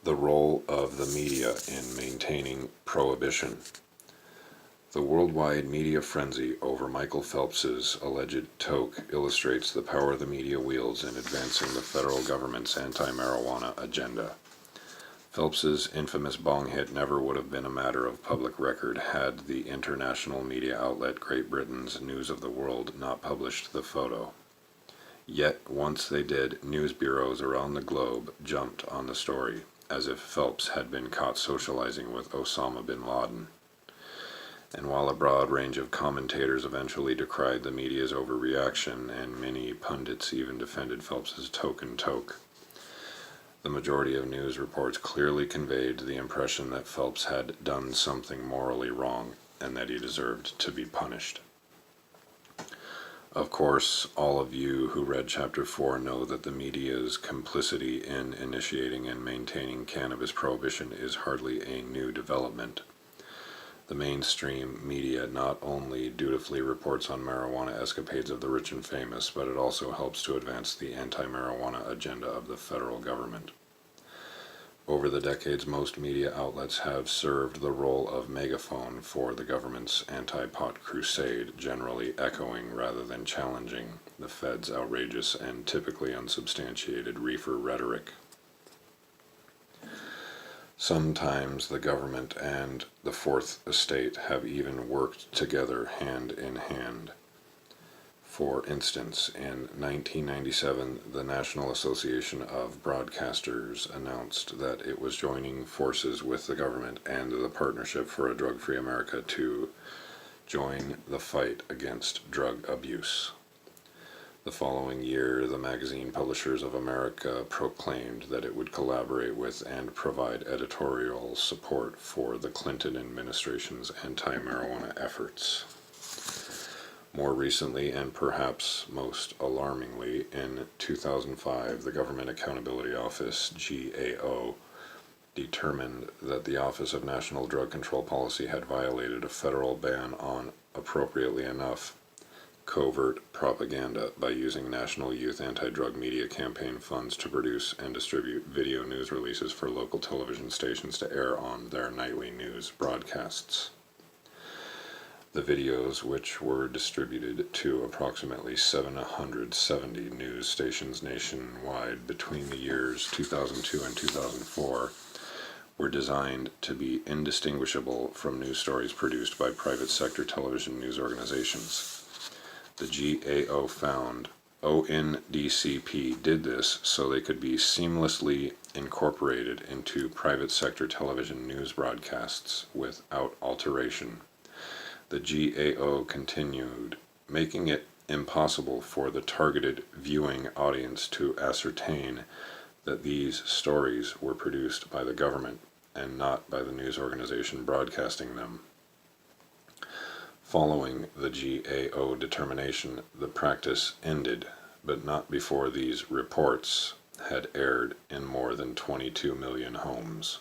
The role of the media in maintaining prohibition. The worldwide media frenzy over Michael Phelps's alleged toke illustrates the power the media wields in advancing the federal government's anti-marijuana agenda. Phelps's infamous bong hit never would have been a matter of public record had the international media outlet Great Britain's News of the World not published the photo. Yet, once they did, news bureaus around the globe jumped on the story, as if Phelps had been caught socializing with Osama bin Laden. And while a broad range of commentators eventually decried the media's overreaction, and many pundits even defended Phelps's toke, the majority of news reports clearly conveyed the impression that Phelps had done something morally wrong, and that he deserved to be punished. Of course, all of you who read Chapter 4 know that the media's complicity in initiating and maintaining cannabis prohibition is hardly a new development. The mainstream media not only dutifully reports on marijuana escapades of the rich and famous, but it also helps to advance the anti-marijuana agenda of the federal government. Over the decades, most media outlets have served the role of megaphone for the government's anti-pot crusade, generally echoing rather than challenging the Fed's outrageous and typically unsubstantiated reefer rhetoric. Sometimes the government and the Fourth Estate have even worked together hand in hand. For instance, in 1997, the National Association of Broadcasters announced that it was joining forces with the government and the Partnership for a Drug-Free America to join the fight against drug abuse. The following year, the Magazine Publishers of America proclaimed that it would collaborate with and provide editorial support for the Clinton administration's anti-marijuana efforts. More recently, and perhaps most alarmingly, in 2005, the Government Accountability Office, GAO, determined that the Office of National Drug Control Policy had violated a federal ban on, appropriately enough, covert propaganda by using National Youth Anti-Drug Media Campaign funds to produce and distribute video news releases for local television stations to air on their nightly news broadcasts. The videos, which were distributed to approximately 770 news stations nationwide between the years 2002 and 2004, were designed to be indistinguishable from news stories produced by private sector television news organizations. The GAO found ONDCP did this so they could be seamlessly incorporated into private sector television news broadcasts without alteration. The GAO continued, making it impossible for the targeted viewing audience to ascertain that these stories were produced by the government and not by the news organization broadcasting them. Following the GAO determination, the practice ended, but not before these reports had aired in more than 22 million homes.